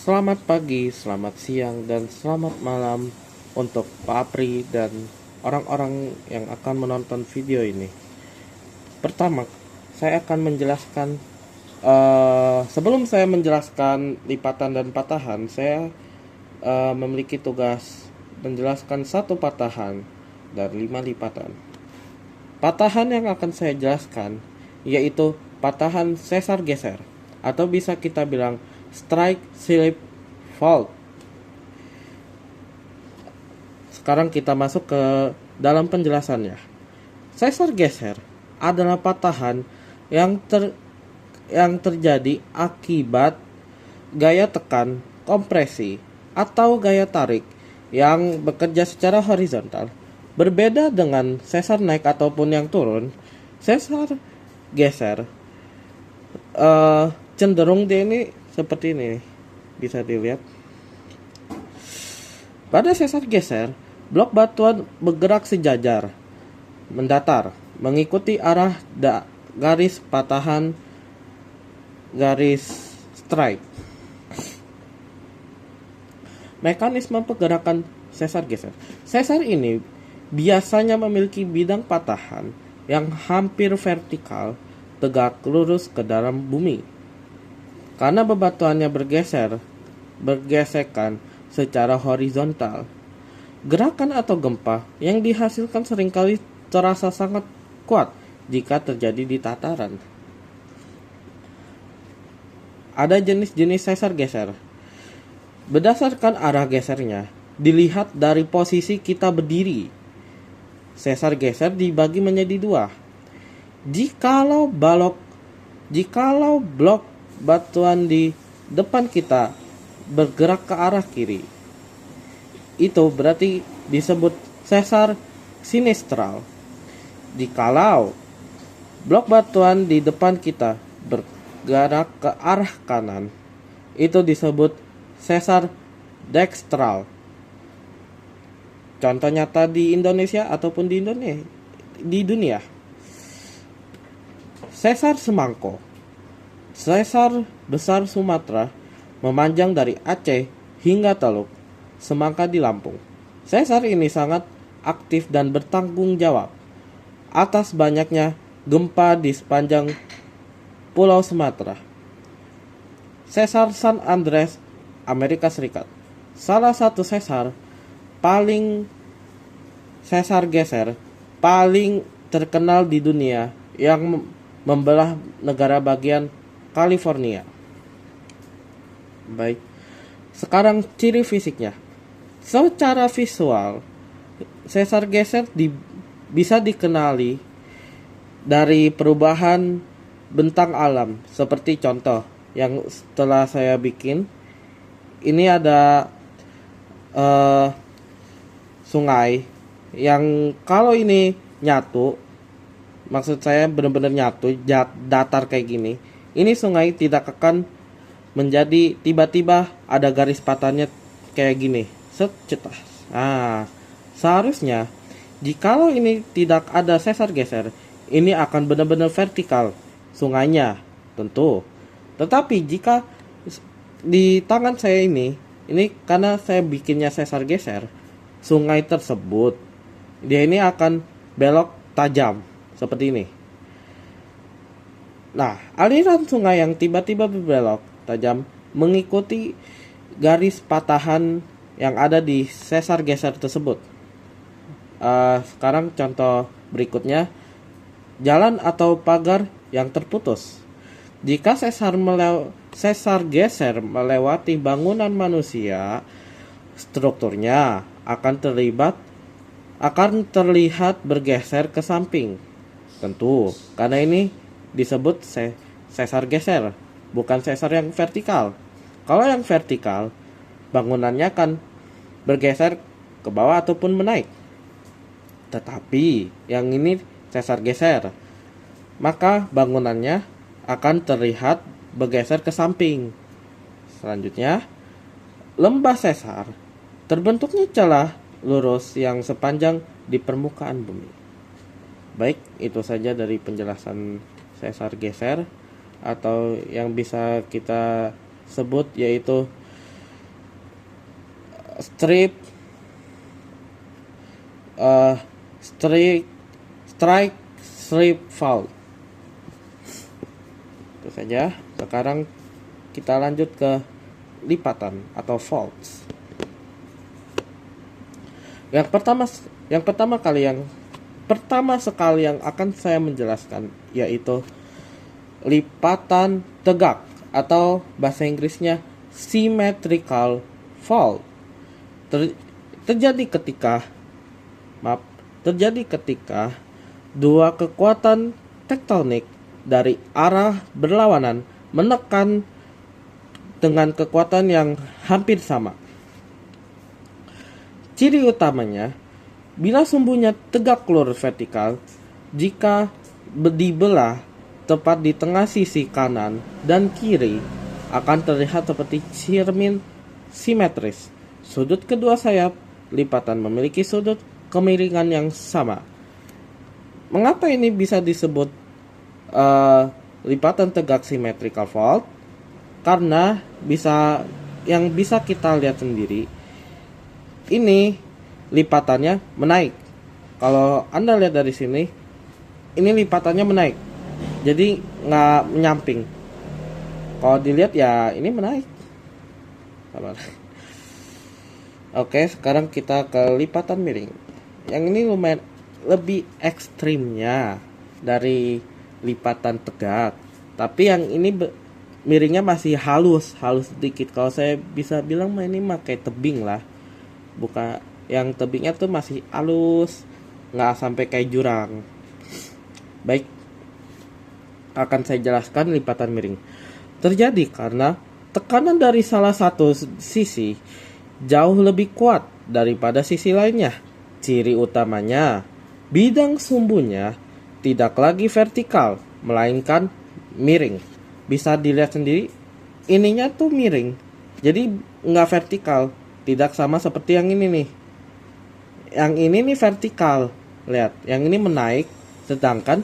Selamat pagi, selamat siang, dan selamat malam untuk Pak Apri dan orang-orang yang akan menonton video ini. Pertama, saya akan menjelaskan, sebelum saya menjelaskan lipatan dan patahan, saya memiliki tugas menjelaskan satu patahan dan 5 lipatan. Patahan yang akan saya jelaskan yaitu patahan sesar geser, atau bisa kita bilang strike slip fault. Sekarang kita masuk ke dalam penjelasannya. Sesar geser adalah patahan yang terjadi akibat gaya tekan, kompresi, atau gaya tarik yang bekerja secara horizontal. Berbeda dengan sesar naik ataupun yang turun, sesar geser cenderung dia ini seperti ini, bisa dilihat. Pada sesar geser, blok batuan bergerak sejajar, mendatar, mengikuti arah garis patahan garis strike. Mekanisme pergerakan sesar geser. Sesar ini biasanya memiliki bidang patahan yang hampir vertikal, tegak lurus ke dalam bumi. Karena bebatuannya bergesekan secara horizontal, gerakan atau gempa yang dihasilkan seringkali terasa sangat kuat jika terjadi di dataran. Ada jenis-jenis sesar geser. Berdasarkan arah gesernya, dilihat dari posisi kita berdiri. Sesar geser dibagi menjadi dua. Jikalau blok batuan di depan kita bergerak ke arah kiri, itu berarti disebut sesar sinistral. Jikalau blok batuan di depan kita bergerak ke arah kanan, itu disebut sesar dekstral. Contoh nyata di Indonesia ataupun di dunia. Sesar semangko. Sesar besar Sumatera memanjang dari Aceh hingga Teluk, Semangka di Lampung. Sesar ini sangat aktif dan bertanggung jawab atas banyaknya gempa di sepanjang Pulau Sumatera. Sesar San Andreas, Amerika Serikat. Salah satu sesar geser paling terkenal di dunia yang membelah negara bagian California. Baik. Sekarang ciri fisiknya. Secara visual, sesar geser bisa dikenali dari perubahan bentang alam, seperti contoh yang setelah saya bikin. Ini ada sungai yang kalau ini nyatu, maksud saya benar-benar nyatu, datar kayak gini. Ini sungai tidak akan menjadi tiba-tiba ada garis patahnya kayak gini. Cetas. Nah, seharusnya jikalau ini tidak ada sesar geser, ini akan benar-benar vertikal sungainya, tentu. Tetapi jika di tangan saya ini karena saya bikinnya sesar geser, sungai tersebut dia ini akan belok tajam seperti ini. Nah, aliran sungai yang tiba-tiba berbelok tajam mengikuti garis patahan yang ada di sesar geser tersebut. Sekarang contoh berikutnya, jalan atau pagar yang terputus. Jika sesar geser melewati bangunan manusia, strukturnya akan terlihat bergeser ke samping. Tentu, karena ini disebut sesar geser, bukan sesar yang vertikal. Kalau yang vertikal, bangunannya akan bergeser ke bawah ataupun menaik. Tetapi yang ini sesar geser, maka bangunannya akan terlihat bergeser ke samping. Selanjutnya, lembah sesar. Terbentuknya celah lurus yang sepanjang di permukaan bumi. Baik, itu saja dari penjelasan sesar geser, atau yang bisa kita sebut yaitu strip uh, strike strike strip fault. Itu saja. Sekarang kita lanjut ke lipatan atau faults. Yang pertama sekali yang akan saya menjelaskan yaitu lipatan tegak atau bahasa Inggrisnya symmetrical fault. Terjadi ketika dua kekuatan tektonik dari arah berlawanan menekan dengan kekuatan yang hampir sama. Ciri utamanya, bila sumbunya tegak lurus vertikal, jika dibelah tepat di tengah sisi kanan dan kiri, akan terlihat seperti cermin simetris. Sudut kedua sayap lipatan memiliki sudut kemiringan yang sama. Mengapa ini bisa disebut lipatan tegak symmetrical fault? Karena bisa kita lihat sendiri, ini lipatannya menaik. Kalau Anda lihat dari sini, ini lipatannya menaik, jadi nggak menyamping. Kalau dilihat ya ini menaik. Sabar. Oke, sekarang kita ke lipatan miring. Yang ini lumayan lebih ekstrimnya dari lipatan tegak, tapi yang ini miringnya masih halus sedikit. Kalau saya bisa bilang ini kayak tebing lah, bukan yang tebingnya tuh masih halus, nggak sampai kayak jurang. Baik, akan saya jelaskan lipatan miring. Terjadi karena tekanan dari salah satu sisi jauh lebih kuat daripada sisi lainnya. Ciri utamanya, bidang sumbunya tidak lagi vertikal, melainkan miring. Bisa dilihat sendiri, ininya tuh miring, jadi nggak vertikal. Tidak sama seperti yang ini nih. Yang ini nih vertikal, lihat. Yang ini menaik, sedangkan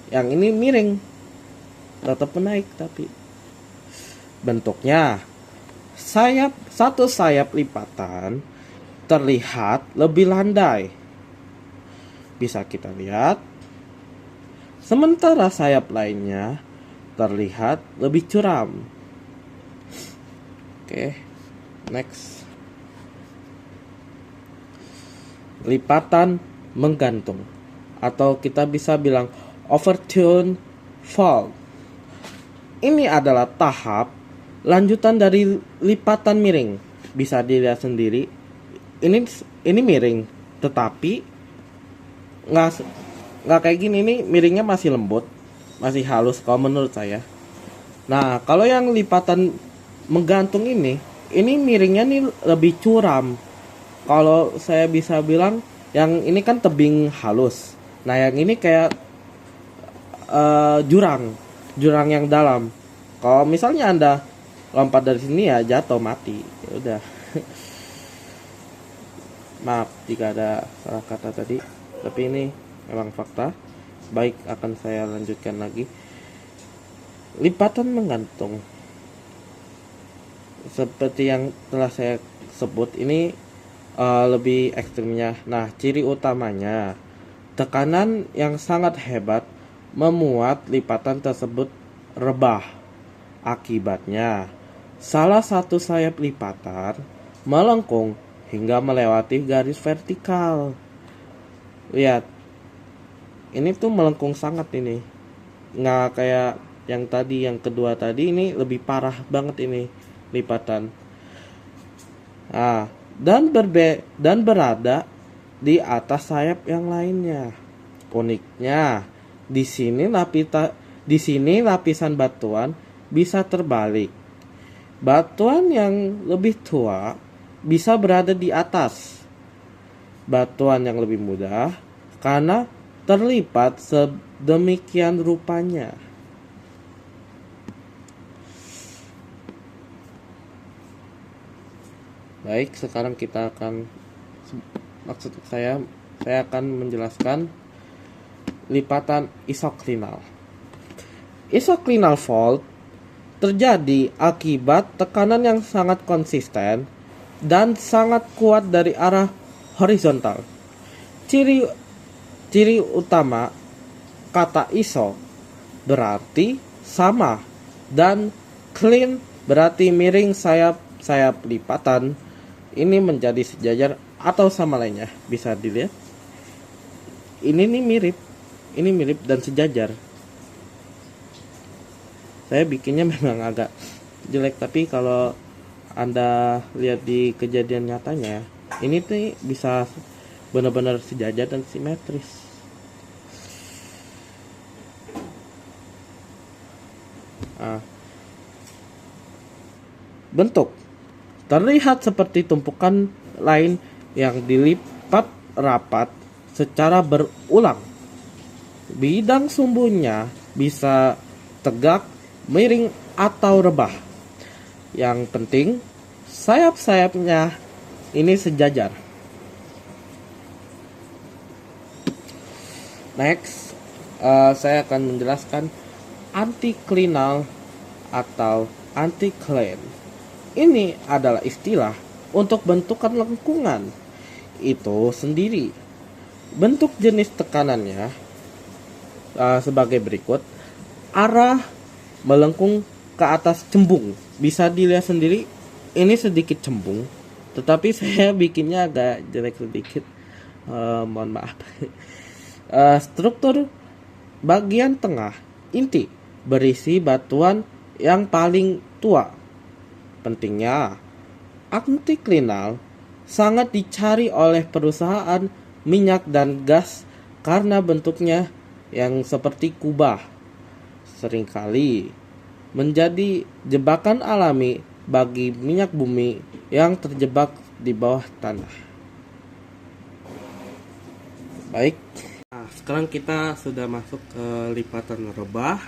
yang ini miring. Tetap menaik, tapi bentuknya satu sayap lipatan terlihat lebih landai, bisa kita lihat, sementara sayap lainnya terlihat lebih curam. Oke, next. Lipatan menggantung, atau kita bisa bilang overturned fault. Ini adalah tahap lanjutan dari lipatan miring. Bisa dilihat sendiri, ini miring, tetapi nggak kayak gini. Ini miringnya masih lembut, masih halus kalau menurut saya. Nah, kalau yang lipatan menggantung ini miringnya nih lebih curam. Kalau saya bisa bilang, yang ini kan tebing halus. Nah, yang ini kayak jurang yang dalam. Kalau misalnya Anda lompat dari sini ya jatuh, mati. Ya udah. Maaf jika ada salah kata tadi, tapi ini memang fakta. Baik, akan saya lanjutkan lagi. Lipatan menggantung, seperti yang telah saya sebut, ini lebih ekstrimnya. Nah, ciri utamanya, tekanan yang sangat hebat memuat lipatan tersebut rebah. Akibatnya, salah satu sayap lipatan melengkung hingga melewati garis vertikal. Lihat, ini tuh melengkung sangat ini. Nggak kayak yang tadi, yang kedua tadi, ini lebih parah banget ini lipatan. Nah, dan berada di atas sayap yang lainnya. Uniknya, di sini lapisan batuan bisa terbalik. Batuan yang lebih tua bisa berada di atas batuan yang lebih muda karena terlipat sedemikian rupanya. Baik, sekarang kita akan saya akan menjelaskan lipatan isoklinal. Isoklinal fault terjadi akibat tekanan yang sangat konsisten dan sangat kuat dari arah horizontal. Ciri ciri utama kata iso berarti sama dan clean berarti miring sayap lipatan ini menjadi sejajar atau sama lainnya. Bisa dilihat. Ini mirip dan sejajar. Saya bikinnya memang agak jelek, tapi kalau Anda lihat di kejadian nyatanya, ini tuh bisa benar-benar sejajar dan simetris. Nah, bentuk terlihat seperti tumpukan lain yang dilipat rapat secara berulang. Bidang sumbunya bisa tegak, miring, atau rebah. Yang penting, sayap-sayapnya ini sejajar. Next, saya akan menjelaskan antiklinal atau antikline. Ini adalah istilah untuk bentukan lengkungan itu sendiri. Bentuk jenis tekanannya sebagai berikut. Arah melengkung ke atas cembung. Bisa dilihat sendiri, ini sedikit cembung, tetapi saya bikinnya agak jelek sedikit. Mohon maaf. Struktur bagian tengah inti berisi batuan yang paling tua. Pentingnya, antiklinal sangat dicari oleh perusahaan minyak dan gas karena bentuknya yang seperti kubah. Seringkali menjadi jebakan alami bagi minyak bumi yang terjebak di bawah tanah. Baik, nah, sekarang kita sudah masuk ke lipatan rebah.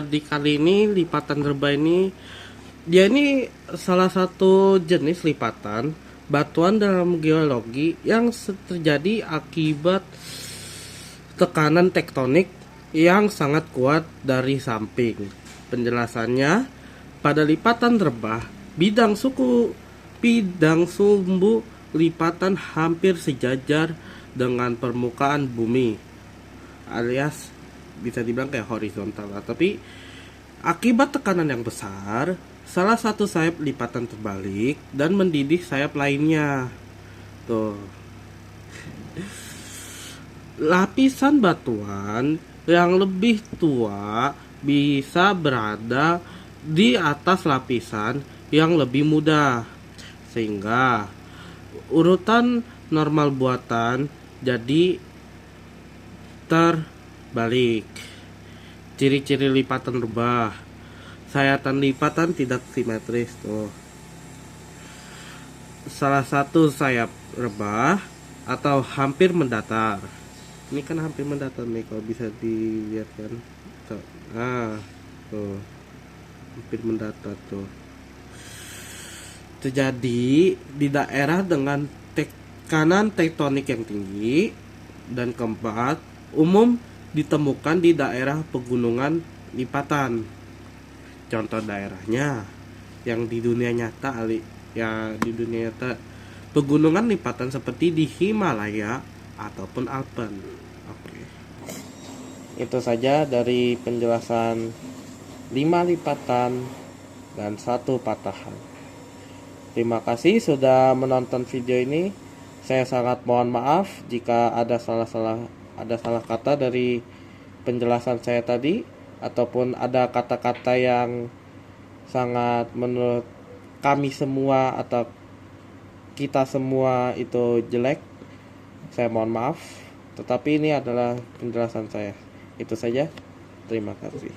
Di kali ini lipatan rebah ini dia ini salah satu jenis lipatan batuan dalam geologi yang terjadi akibat tekanan tektonik yang sangat kuat dari samping. Penjelasannya, pada lipatan rebah, bidang sumbu lipatan hampir sejajar dengan permukaan bumi, alias bisa dibilang kayak horizontal. Tapi akibat tekanan yang besar, salah satu sayap lipatan terbalik dan mendidih sayap lainnya. Tuh. Lapisan batuan yang lebih tua bisa berada di atas lapisan yang lebih muda, sehingga urutan normal buatan jadi terbalik. Ciri-ciri lipatan rebah: sayatan lipatan tidak simetris. Tuh, salah satu sayap rebah atau hampir mendatar. Ini kan hampir mendatar nih, kalau bisa dilihat kan. Tuh, hampir mendatar tuh. Terjadi di daerah dengan tekanan tektonik yang tinggi, dan keempat, umum ditemukan di daerah pegunungan lipatan. Contoh daerahnya yang di dunia nyata, pegunungan lipatan seperti di Himalaya ataupun Alpen. Oke. Itu saja dari penjelasan 5 lipatan dan 1 patahan. Terima kasih sudah menonton video ini. Saya sangat mohon maaf jika ada salah kata dari penjelasan saya tadi, ataupun ada kata-kata yang sangat menurut kami semua atau kita semua itu jelek. Saya mohon maaf, tetapi ini adalah penjelasan saya. Itu saja. Terima kasih.